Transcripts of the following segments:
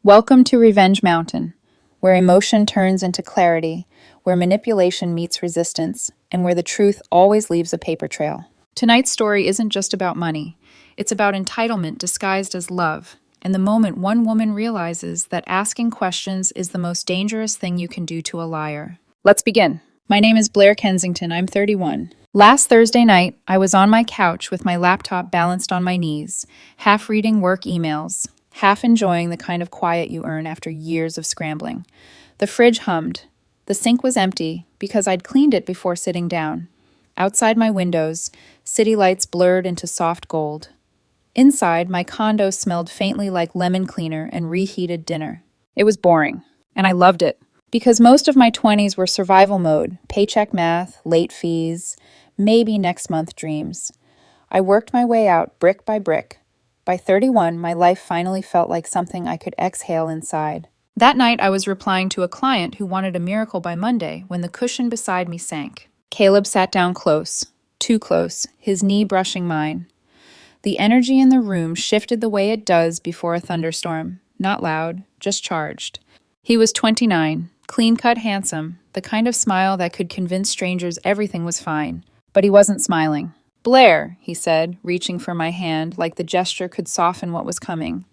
Welcome to Revenge Mountain, where emotion turns into clarity, where manipulation meets resistance, and where the truth always leaves a paper trail. Tonight's story isn't just about money. It's about entitlement disguised as love, and the moment one woman realizes that asking questions is the most dangerous thing you can do to a liar. Let's begin. My name is Blair Kensington. I'm 31. Last Thursday night, I was on my couch with my laptop balanced on my knees, half reading work emails, half enjoying the kind of quiet you earn after years of scrambling. The fridge hummed. The sink was empty because I'd cleaned it before sitting down. Outside my windows, city lights blurred into soft gold. Inside, my condo smelled faintly like lemon cleaner and reheated dinner. It was boring, and I loved it. Because most of my 20s were survival mode, paycheck math, late fees, maybe next month dreams. I worked my way out brick by brick. By 31, my life finally felt like something I could exhale inside. That night, I was replying to a client who wanted a miracle by Monday when the cushion beside me sank. Caleb sat down close, too close, his knee brushing mine. The energy in the room shifted the way it does before a thunderstorm. Not loud, just charged. He was 29, clean-cut handsome, the kind of smile that could convince strangers everything was fine. But he wasn't smiling. "Blair," he said, reaching for my hand like the gesture could soften what was coming.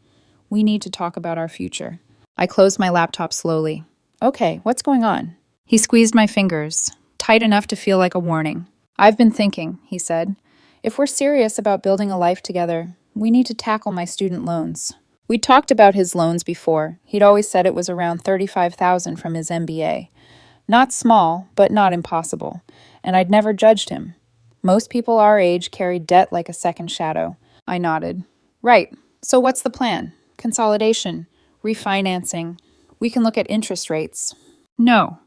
"We need to talk about our future." I closed my laptop slowly. "Okay, what's going on?" He squeezed my fingers, tight enough to feel like a warning. "I've been thinking," he said. "If we're serious about building a life together, we need to tackle my student loans." We'd talked about his loans before. He'd always said it was around $35,000 from his MBA. Not small, but not impossible. And I'd never judged him. Most people our age carry debt like a second shadow. I nodded. "Right. So what's the plan? Consolidation? Refinancing? We can look at interest rates." "No."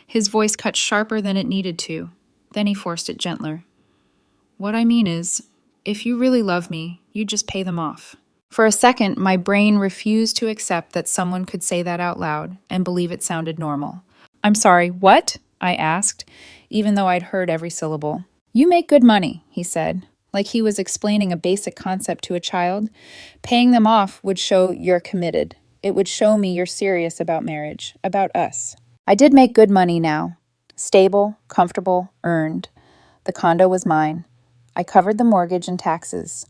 His voice cut sharper than it needed to. Then he forced it gentler. "What I mean is, if you really love me, you just pay them off." For a second, my brain refused to accept that someone could say that out loud and believe it sounded normal. "I'm sorry, what?" I asked, even though I'd heard every syllable. "You make good money," he said, like he was explaining a basic concept to a child. "Paying them off would show you're committed. It would show me you're serious about marriage, about us." I did make good money now. Stable, comfortable, earned. The condo was mine. I covered the mortgage and taxes.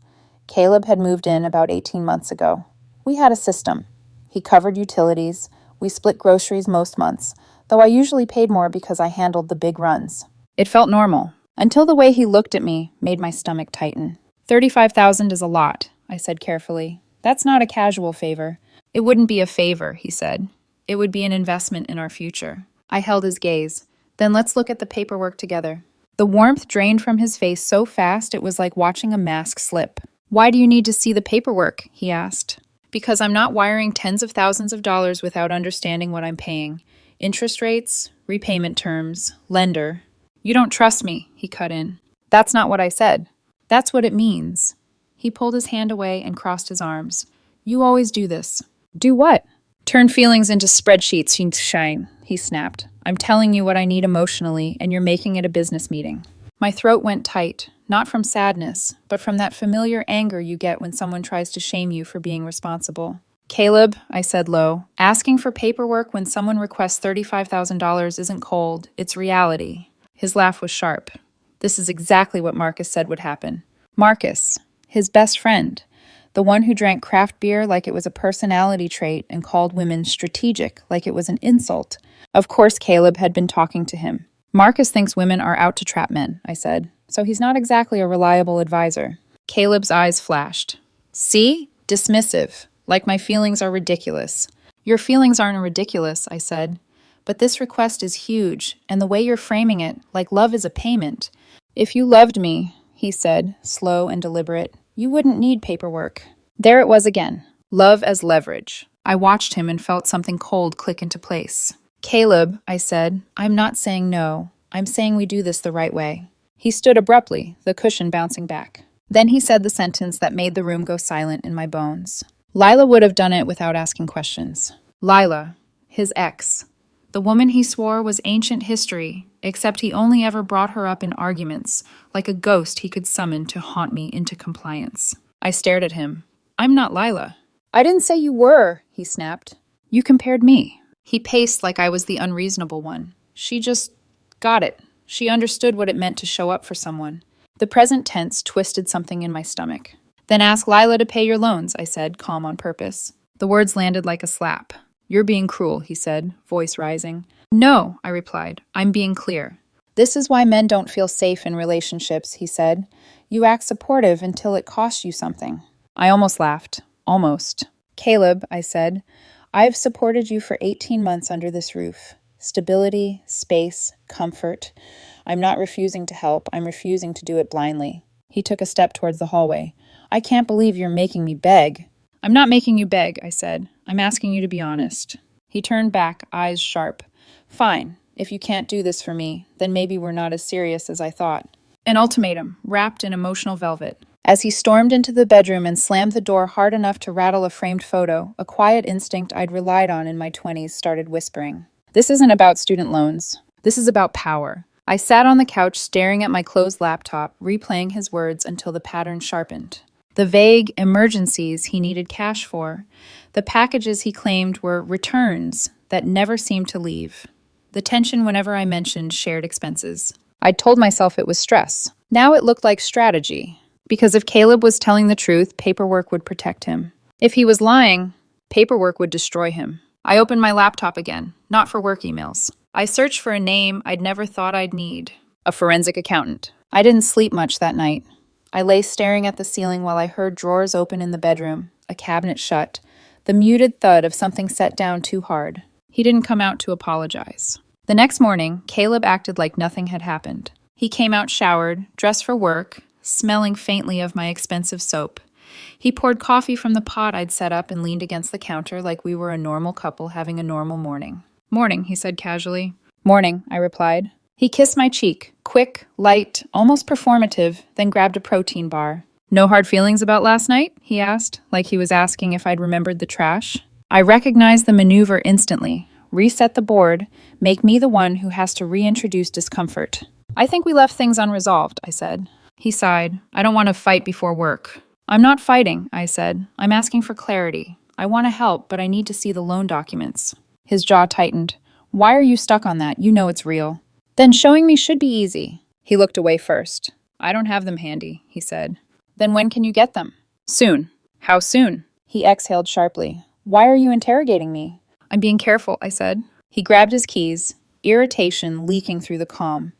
Caleb had moved in about 18 months ago. We had a system. He covered utilities. We split groceries most months, though I usually paid more because I handled the big runs. It felt normal. Until the way he looked at me made my stomach tighten. $35,000 is a lot, I said carefully. That's not a casual favor. It wouldn't be a favor, he said. It would be an investment in our future. I held his gaze. Then let's look at the paperwork together. The warmth drained from his face so fast it was like watching a mask slip. "Why do you need to see the paperwork?" he asked. "Because I'm not wiring tens of thousands of dollars without understanding what I'm paying. Interest rates, repayment terms, lender." "You don't trust me," he cut in. "That's not what I said. That's what it means." He pulled his hand away and crossed his arms. "You always do this." "Do what?" "Turn feelings into spreadsheets, you shine," he snapped. "I'm telling you what I need emotionally, and you're making it a business meeting." My throat went tight, not from sadness, but from that familiar anger you get when someone tries to shame you for being responsible. "Caleb," I said low, "asking for paperwork when someone requests $35,000 isn't cold, it's reality." His laugh was sharp. This is exactly what Marcus said would happen. Marcus, his best friend, the one who drank craft beer like it was a personality trait and called women strategic like it was an insult. Of course Caleb had been talking to him. "Marcus thinks women are out to trap men," I said, "so he's not exactly a reliable advisor." Caleb's eyes flashed. "See? Dismissive. Like my feelings are ridiculous." "Your feelings aren't ridiculous," I said. "But this request is huge, and the way you're framing it, like love is a payment. If you loved me," he said, slow and deliberate, "you wouldn't need paperwork." There it was again. Love as leverage. I watched him and felt something cold click into place. "Caleb," I said, "I'm not saying no. I'm saying we do this the right way." He stood abruptly, the cushion bouncing back. Then he said the sentence that made the room go silent in my bones. Lila would have done it without asking questions. Lila, his ex. The woman he swore was ancient history, except he only ever brought her up in arguments, like a ghost he could summon to haunt me into compliance. I stared at him. "I'm not Lila." "I didn't say you were," he snapped. You compared me. He paced like I was the unreasonable one. She just got it. She understood what it meant to show up for someone. The present tense twisted something in my stomach. Then ask Lila to pay your loans, I said, calm on purpose. The words landed like a slap. You're being cruel, he said, voice rising. No, I replied. I'm being clear. This is why men don't feel safe in relationships, he said. You act supportive until it costs you something. I almost laughed. Almost. Caleb, I said, I've supported you for 18 months under this roof. Stability, space, comfort. I'm not refusing to help. I'm refusing to do it blindly. He took a step towards the hallway. I can't believe you're making me beg. I'm not making you beg, I said. I'm asking you to be honest. He turned back, eyes sharp. Fine. If you can't do this for me, then maybe we're not as serious as I thought. An ultimatum, wrapped in emotional velvet. As he stormed into the bedroom and slammed the door hard enough to rattle a framed photo, a quiet instinct I'd relied on in my 20s started whispering. This isn't about student loans. This is about power. I sat on the couch staring at my closed laptop, replaying his words until the pattern sharpened. The vague emergencies he needed cash for. The packages he claimed were returns that never seemed to leave. The tension whenever I mentioned shared expenses. I'd told myself it was stress. Now it looked like strategy. Because if Caleb was telling the truth, paperwork would protect him. If he was lying, paperwork would destroy him. I opened my laptop again, not for work emails. I searched for a name I'd never thought I'd need. A forensic accountant. I didn't sleep much that night. I lay staring at the ceiling while I heard drawers open in the bedroom, a cabinet shut, the muted thud of something set down too hard. He didn't come out to apologize. The next morning, Caleb acted like nothing had happened. He came out showered, dressed for work, smelling faintly of my expensive soap. He poured coffee from the pot I'd set up and leaned against the counter like we were a normal couple having a normal morning. Morning, he said casually. Morning, I replied. He kissed my cheek, quick, light, almost performative, then grabbed a protein bar. No hard feelings about last night? He asked, like he was asking if I'd remembered the trash. I recognized the maneuver instantly. Reset the board, make me the one who has to reintroduce discomfort. I think we left things unresolved, I said. He sighed. I don't want to fight before work. I'm not fighting, I said. I'm asking for clarity. I want to help, but I need to see the loan documents. His jaw tightened. Why are you stuck on that? You know it's real. Then showing me should be easy. He looked away first. I don't have them handy, he said. Then when can you get them? Soon. How soon? He exhaled sharply. Why are you interrogating me? I'm being careful, I said. He grabbed his keys, irritation leaking through the calm.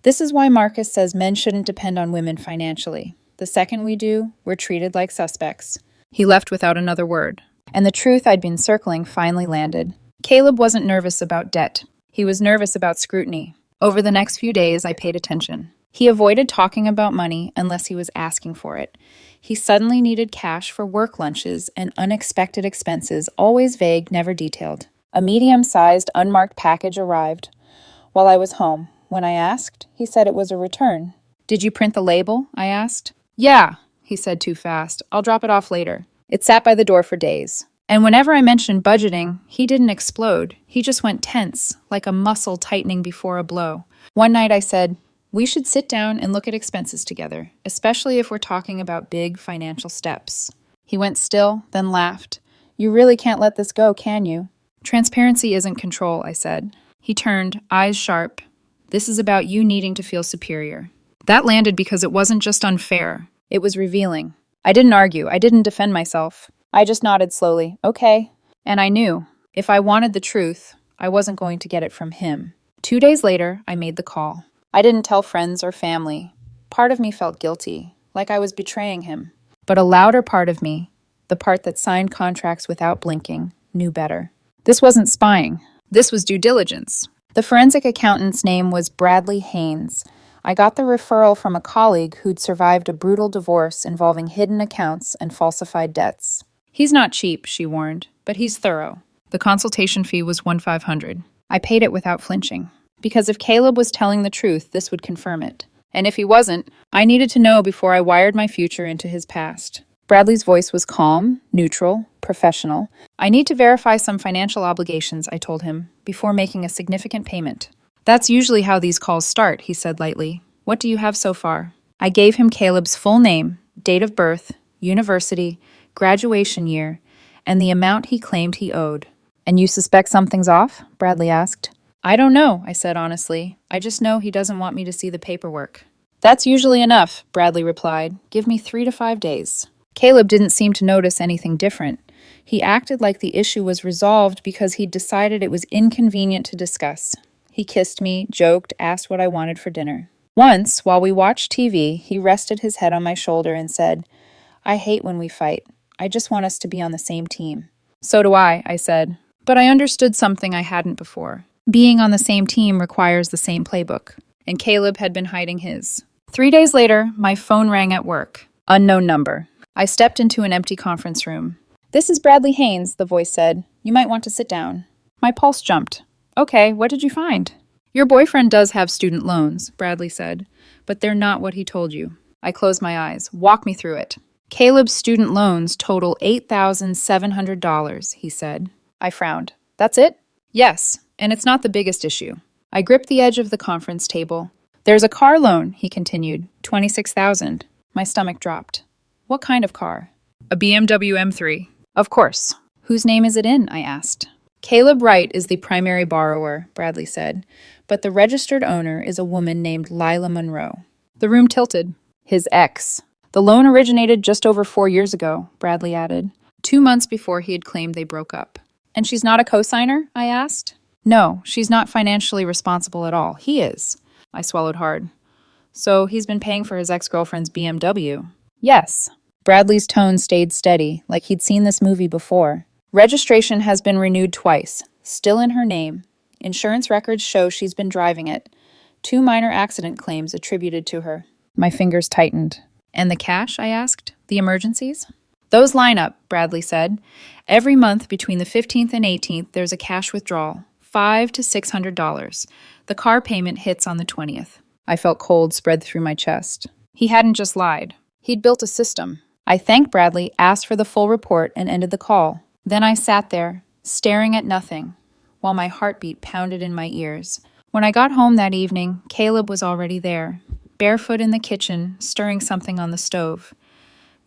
This is why Marcus says men shouldn't depend on women financially. The second we do, we're treated like suspects. He left without another word. And the truth I'd been circling finally landed. Caleb wasn't nervous about debt. He was nervous about scrutiny. Over the next few days, I paid attention. He avoided talking about money unless he was asking for it. He suddenly needed cash for work lunches and unexpected expenses, always vague, never detailed. A medium-sized, unmarked package arrived while I was home. When I asked, he said it was a return. Did you print the label? I asked. Yeah, he said too fast. I'll drop it off later. It sat by the door for days. And whenever I mentioned budgeting, he didn't explode. He just went tense, like a muscle tightening before a blow. One night I said, we should sit down and look at expenses together, especially if we're talking about big financial steps. He went still, then laughed. You really can't let this go, can you? Transparency isn't control, I said. He turned, eyes sharp. This is about you needing to feel superior. That landed because it wasn't just unfair. It was revealing. I didn't argue. I didn't defend myself. I just nodded slowly. Okay. And I knew, if I wanted the truth, I wasn't going to get it from him. 2 days later, I made the call. I didn't tell friends or family. Part of me felt guilty, like I was betraying him. But a louder part of me, the part that signed contracts without blinking, knew better. This wasn't spying. This was due diligence. The forensic accountant's name was Bradley Haynes. I got the referral from a colleague who'd survived a brutal divorce involving hidden accounts and falsified debts. He's not cheap, she warned, but he's thorough. The consultation fee was $1,500. I paid it without flinching. Because if Caleb was telling the truth, this would confirm it. And if he wasn't, I needed to know before I wired my future into his past. Bradley's voice was calm, neutral, professional. I need to verify some financial obligations, I told him, before making a significant payment. That's usually how these calls start, he said lightly. What do you have so far? I gave him Caleb's full name, date of birth, university, graduation year, and the amount he claimed he owed. "And you suspect something's off?" Bradley asked. "I don't know," I said honestly. "I just know he doesn't want me to see the paperwork." "That's usually enough," Bradley replied. "Give me 3 to 5 days." Caleb didn't seem to notice anything different. He acted like the issue was resolved because he'd decided it was inconvenient to discuss. He kissed me, joked, asked what I wanted for dinner. Once, while we watched TV, he rested his head on my shoulder and said, "I hate when we fight. I just want us to be on the same team." "So do I said. But I understood something I hadn't before. Being on the same team requires the same playbook. And Caleb had been hiding his. 3 days later, my phone rang at work. Unknown number. I stepped into an empty conference room. "This is Bradley Haynes," the voice said. "You might want to sit down." My pulse jumped. "Okay, what did you find?" "Your boyfriend does have student loans," Bradley said, "but they're not what he told you." I closed my eyes. "Walk me through it." "Caleb's student loans total $8,700, he said. I frowned. "That's it?" "Yes, and it's not the biggest issue." I gripped the edge of the conference table. "There's a car loan," he continued, $26,000. My stomach dropped. "What kind of car?" "A BMW M3. "Of course." "Whose name is it in?" I asked. "Caleb Wright is the primary borrower," Bradley said, "but the registered owner is a woman named Lila Monroe." The room tilted. "His ex." "The loan originated just over 4 years ago," Bradley added, 2 months before he had claimed they broke up. "And she's not a cosigner?" I asked. "No, she's not financially responsible at all. He is." I swallowed hard. "So he's been paying for his ex-girlfriend's BMW?" "Yes." Bradley's tone stayed steady, like he'd seen this movie before. "Registration has been renewed twice, still in her name. Insurance records show she's been driving it. 2 minor accident claims attributed to her." My fingers tightened. "And the cash?" I asked. "The emergencies?" "Those line up," Bradley said. "Every month between the 15th and 18th, there's a cash withdrawal, $500 to $600. The car payment hits on the 20th. I felt cold spread through my chest. He hadn't just lied. He'd built a system. I thanked Bradley, asked for the full report, and ended the call. Then I sat there, staring at nothing, while my heartbeat pounded in my ears. When I got home that evening, Caleb was already there, barefoot in the kitchen, stirring something on the stove.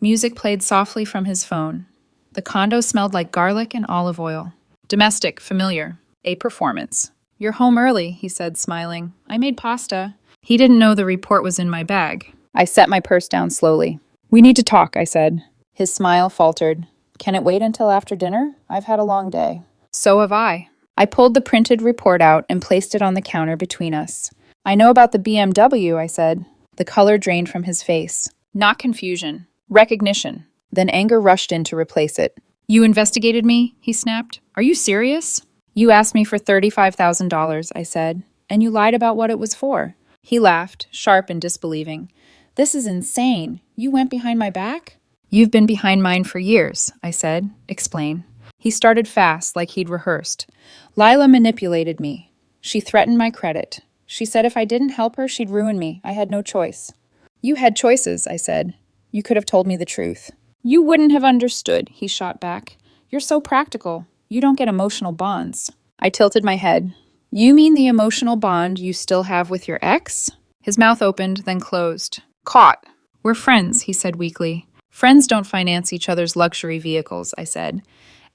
Music played softly from his phone. The condo smelled like garlic and olive oil. Domestic, familiar. A performance. "You're home early," he said, smiling. "I made pasta." He didn't know the report was in my bag. I set my purse down slowly. "We need to talk," I said. His smile faltered. "Can it wait until after dinner? I've had a long day." "So have I." I pulled the printed report out and placed it on the counter between us. "I know about the BMW," I said. The color drained from his face. Not confusion. Recognition. Then anger rushed in to replace it. "You investigated me?" he snapped. "Are you serious?" "You asked me for $35,000, I said, "and you lied about what it was for." He laughed, sharp and disbelieving. "This is insane. You went behind my back?" "You've been behind mine for years," I said. "Explain." He started fast, like he'd rehearsed. "Lila manipulated me. She threatened my credit. She said if I didn't help her, she'd ruin me. I had no choice." "You had choices," I said. "You could have told me the truth." "You wouldn't have understood," he shot back. "You're so practical. You don't get emotional bonds." I tilted my head. "You mean the emotional bond you still have with your ex?" His mouth opened, then closed. "Caught." "We're friends," he said weakly. "Friends don't finance each other's luxury vehicles," I said.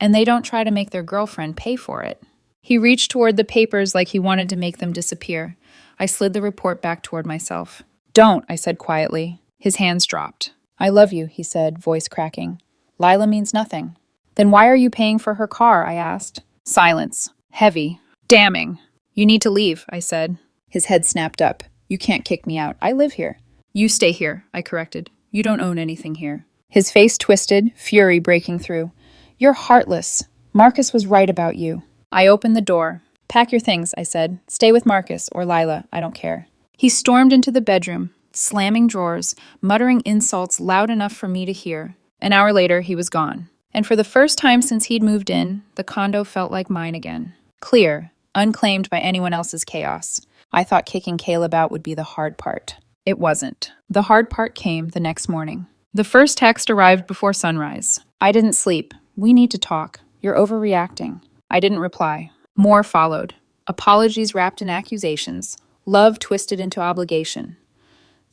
"And they don't try to make their girlfriend pay for it." He reached toward the papers like he wanted to make them disappear. I slid the report back toward myself. "Don't," I said quietly. His hands dropped. "I love you," he said, voice cracking. "Lila means nothing." "Then why are you paying for her car?" I asked. Silence. Heavy. Damning. "You need to leave," I said. His head snapped up. "You can't kick me out. I live here." "You stay here," I corrected. "You don't own anything here." His face twisted, fury breaking through. "You're heartless. Marcus was right about you." I opened the door. "Pack your things," I said. "Stay with Marcus or Lila. I don't care." He stormed into the bedroom, slamming drawers, muttering insults loud enough for me to hear. An hour later, he was gone. And for the first time since he'd moved in, the condo felt like mine again. Clear, unclaimed by anyone else's chaos. I thought kicking Caleb out would be the hard part. It wasn't. The hard part came the next morning. The first text arrived before sunrise. "I didn't sleep. We need to talk. You're overreacting." I didn't reply. More followed. Apologies wrapped in accusations. Love twisted into obligation.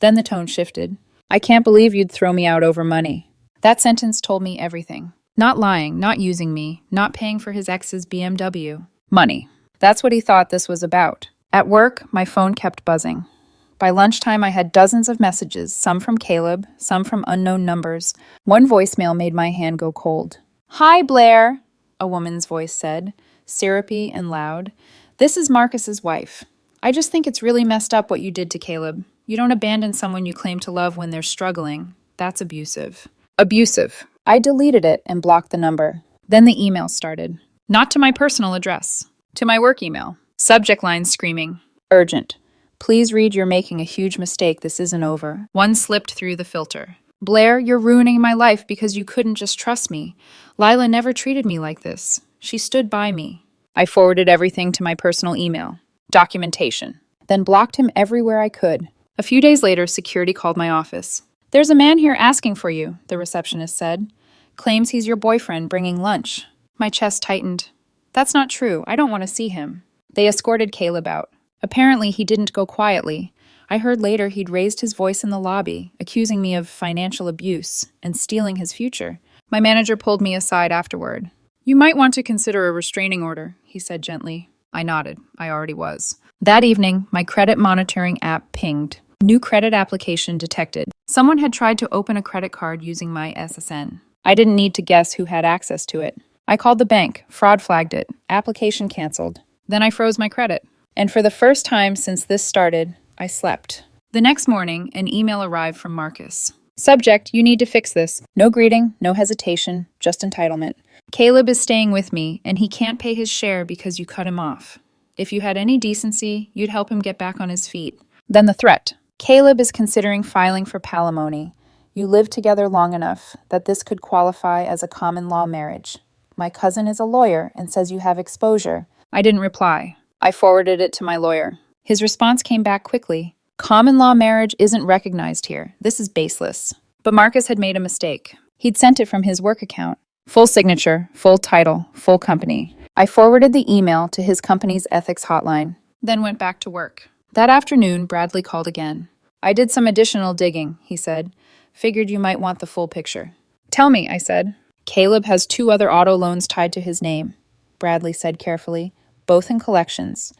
Then the tone shifted. "I can't believe you'd throw me out over money." That sentence told me everything. Not lying, not using me, not paying for his ex's BMW. Money. That's what he thought this was about. At work, my phone kept buzzing. By lunchtime, I had dozens of messages, some from Caleb, some from unknown numbers. One voicemail made my hand go cold. "Hi, Blair," a woman's voice said, syrupy and loud. "This is Marcus's wife. I just think it's really messed up what you did to Caleb. You don't abandon someone you claim to love when they're struggling. That's abusive." Abusive. I deleted it and blocked the number. Then the email started. Not to my personal address. To my work email. Subject line screaming, "Urgent. Please read, you're making a huge mistake. This isn't over." One slipped through the filter. "Blair, you're ruining my life because you couldn't just trust me. Lila never treated me like this. She stood by me." I forwarded everything to my personal email. Documentation. Then blocked him everywhere I could. A few days later, security called my office. "There's a man here asking for you," the receptionist said. "Claims he's your boyfriend bringing lunch." My chest tightened. "That's not true. I don't want to see him." They escorted Caleb out. Apparently, he didn't go quietly. I heard later he'd raised his voice in the lobby, accusing me of financial abuse and stealing his future. My manager pulled me aside afterward. "You might want to consider a restraining order," he said gently. I nodded. I already was. That evening, my credit monitoring app pinged. New credit application detected. Someone had tried to open a credit card using my SSN. I didn't need to guess who had access to it. I called the bank, fraud flagged it, application canceled. Then I froze my credit. And for the first time since this started, I slept. The next morning, an email arrived from Marcus. "Subject, you need to fix this. No greeting, no hesitation, just entitlement. Caleb is staying with me, and he can't pay his share because you cut him off. If you had any decency, you'd help him get back on his feet." Then the threat. "Caleb is considering filing for palimony. You lived together long enough that this could qualify as a common law marriage. My cousin is a lawyer and says you have exposure." I didn't reply. I forwarded it to my lawyer. His response came back quickly. "Common law marriage isn't recognized here. This is baseless." But Marcus had made a mistake. He'd sent it from his work account. Full signature, full title, full company. I forwarded the email to his company's ethics hotline, then went back to work. That afternoon, Bradley called again. "I did some additional digging," he said. "Figured you might want the full picture." "Tell me," I said. "Caleb has 2 other auto loans tied to his name," Bradley said carefully, "both in collections.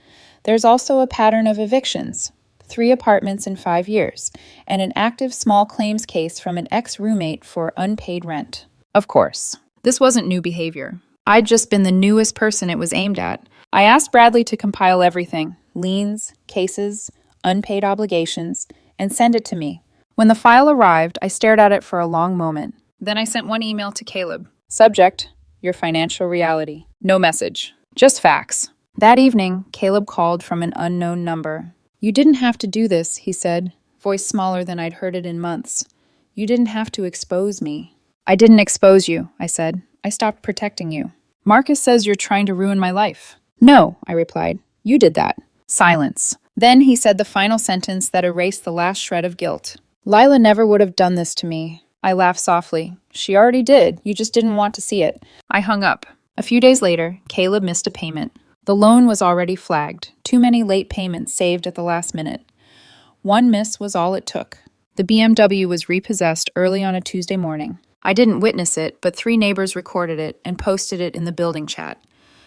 There's also a pattern of evictions, 3 apartments in 5 years, and an active small claims case from an ex-roommate for unpaid rent." Of course. This wasn't new behavior. I'd just been the newest person it was aimed at. I asked Bradley to compile everything, liens, cases, unpaid obligations, and send it to me. When the file arrived, I stared at it for a long moment. Then I sent one email to Caleb. Subject, your financial reality. No message. Just facts. That evening, Caleb called from an unknown number. "You didn't have to do this," he said, voice smaller than I'd heard it in months. "You didn't have to expose me." "I didn't expose you," I said. "I stopped protecting you." "Marcus says you're trying to ruin my life." "No," I replied. "You did that." Silence. Then he said the final sentence that erased the last shred of guilt. "Lila never would have done this to me." I laughed softly. "She already did. You just didn't want to see it." I hung up. A few days later, Caleb missed a payment. The loan was already flagged. Too many late payments saved at the last minute. One miss was all it took. The BMW was repossessed early on a Tuesday morning. I didn't witness it, but 3 neighbors recorded it and posted it in the building chat.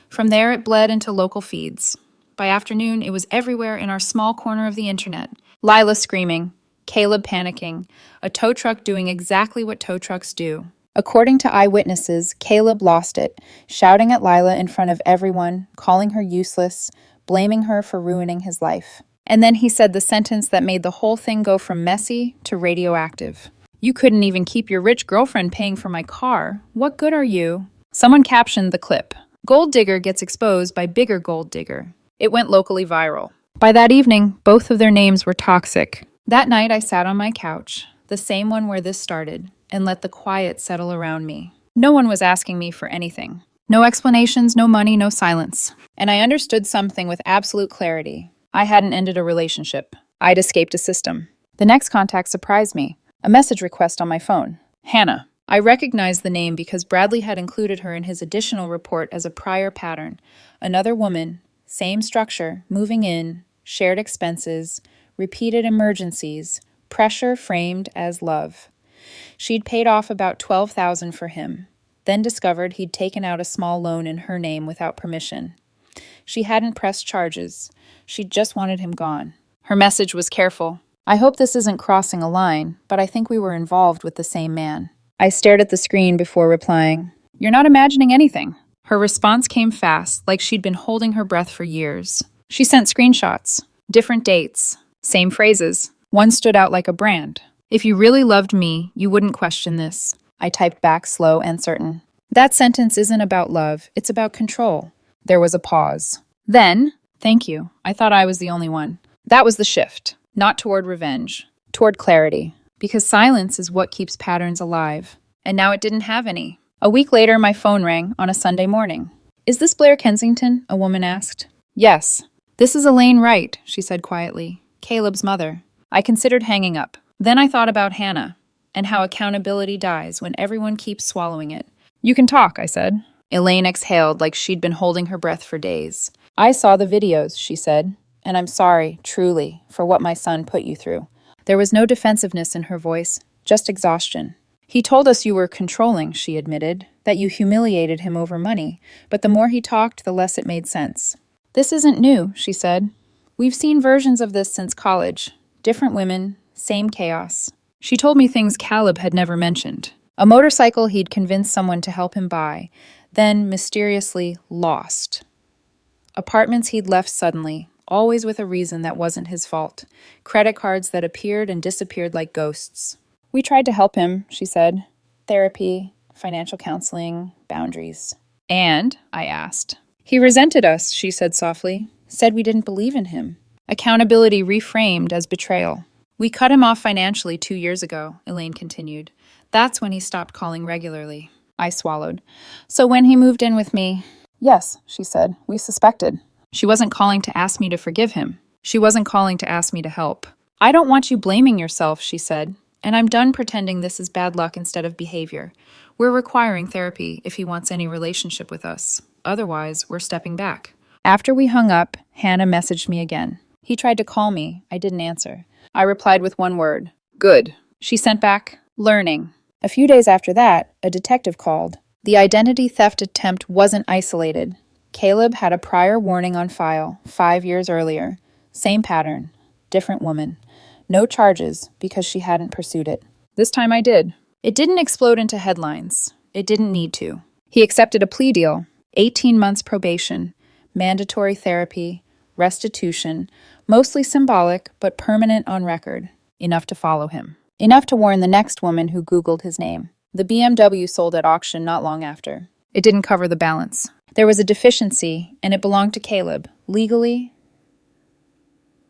From there, it bled into local feeds. By afternoon, it was everywhere in our small corner of the internet. Lila screaming, Caleb panicking, a tow truck doing exactly what tow trucks do. According to eyewitnesses, Caleb lost it, shouting at Lila in front of everyone, calling her useless, blaming her for ruining his life. And then he said the sentence that made the whole thing go from messy to radioactive. "You couldn't even keep your rich girlfriend paying for my car. What good are you?" Someone captioned the clip. "Gold digger gets exposed by bigger gold digger." It went locally viral. By that evening, both of their names were toxic. That night, I sat on my couch, the same one where this started, and let the quiet settle around me. No one was asking me for anything. No explanations, no money, no silence. And I understood something with absolute clarity. I hadn't ended a relationship. I'd escaped a system. The next contact surprised me. A message request on my phone. Hannah. I recognized the name because Bradley had included her in his additional report as a prior pattern. Another woman, same structure, moving in, shared expenses, repeated emergencies, pressure framed as love. She'd paid off about $12,000 for him. then discovered he'd taken out a small loan in her name without permission. She hadn't pressed charges. She just wanted him gone. Her message was careful. I hope this isn't crossing a line, but I think we were involved with the same man. I stared at the screen before replying. You're not imagining anything. Her response came fast, like she'd been holding her breath for years. She sent screenshots, different dates, same phrases. One stood out like a brand. If you really loved me, you wouldn't question this. I typed back, slow and certain. That sentence isn't about love, it's about control. There was a pause. Then, thank you. I thought I was the only one. That was the shift. Not toward revenge, toward clarity. Because silence is what keeps patterns alive. And now it didn't have any. A week later, my phone rang on a Sunday morning. Is this Blair Kensington? A woman asked. Yes. This is Elaine Wright, she said quietly. Caleb's mother. I considered hanging up. Then I thought about Hannah, and how accountability dies when everyone keeps swallowing it. You can talk, I said. Elaine exhaled like she'd been holding her breath for days. I saw the videos, she said, and I'm sorry, truly, for what my son put you through. There was no defensiveness in her voice, just exhaustion. He told us you were controlling, she admitted, that you humiliated him over money, but the more he talked, the less it made sense. This isn't new, she said. We've seen versions of this since college. Different women, same chaos. She told me things Caleb had never mentioned. A motorcycle he'd convinced someone to help him buy, then mysteriously lost. Apartments he'd left suddenly, always with a reason that wasn't his fault. Credit cards that appeared and disappeared like ghosts. We tried to help him, she said. Therapy, financial counseling, boundaries. And, I asked. He resented us, she said softly. Said we didn't believe in him. Accountability reframed as betrayal. We cut him off financially 2 years ago, Elaine continued. That's when he stopped calling regularly. I swallowed. So when he moved in with me... Yes, she said. We suspected. She wasn't calling to ask me to forgive him. She wasn't calling to ask me to help. I don't want you blaming yourself, she said. And I'm done pretending this is bad luck instead of behavior. We're requiring therapy if he wants any relationship with us. Otherwise, we're stepping back. After we hung up, Hannah messaged me again. He tried to call me. I didn't answer. I replied with one word. Good. She sent back, learning. A few days after that, a detective called. The identity theft attempt wasn't isolated. Caleb had a prior warning on file 5 years earlier. Same pattern. Different woman. No charges because she hadn't pursued it. This time I did. It didn't explode into headlines. It didn't need to. He accepted a plea deal, 18 months probation, mandatory therapy, restitution, mostly symbolic but permanent on record. Enough to follow him. Enough to warn the next woman who Googled his name. The BMW sold at auction not long after. It didn't cover the balance. There was a deficiency, and it belonged to Caleb, legally,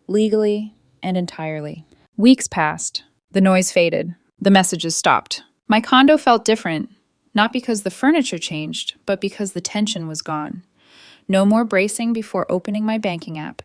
and entirely. Weeks passed. The noise faded. The messages stopped. My condo felt different, not because the furniture changed, but because the tension was gone. No more bracing before opening my banking app.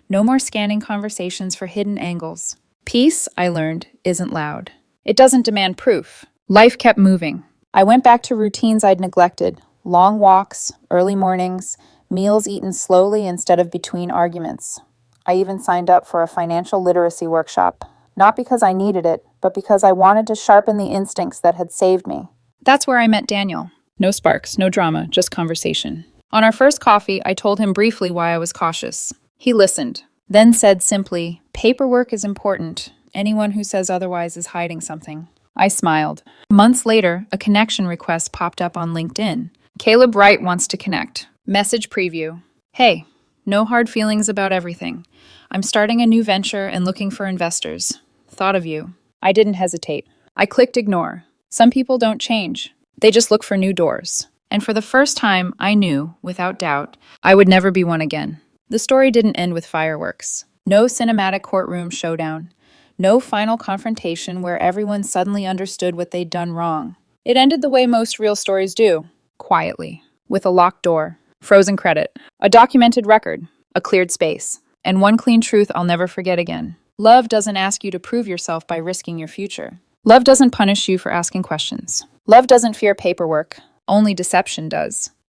No more scanning conversations for hidden angles. Peace, I learned, isn't loud. It doesn't demand proof. Life kept moving. I went back to routines I'd neglected. Long walks, early mornings, meals eaten slowly instead of between arguments. I even signed up for a financial literacy workshop. Not because I needed it, but because I wanted to sharpen the instincts that had saved me. That's where I met Daniel. No sparks, no drama, just conversation. On our first coffee, I told him briefly why I was cautious. He listened, then said simply, "Paperwork is important. Anyone who says otherwise is hiding something." I smiled. Months later, a connection request popped up on LinkedIn. Caleb Wright wants to connect. Message preview. Hey, no hard feelings about everything. I'm starting a new venture and looking for investors. Thought of you. I didn't hesitate. I clicked ignore. Some people don't change. They just look for new doors. And for the first time, I knew, without doubt, I would never be one again. The story didn't end with fireworks. No cinematic courtroom showdown. No final confrontation where everyone suddenly understood what they'd done wrong. It ended the way most real stories do. Quietly. With a locked door. Frozen credit. A documented record. A cleared space. And one clean truth I'll never forget again. Love doesn't ask you to prove yourself by risking your future. Love doesn't punish you for asking questions. Love doesn't fear paperwork. Only deception does.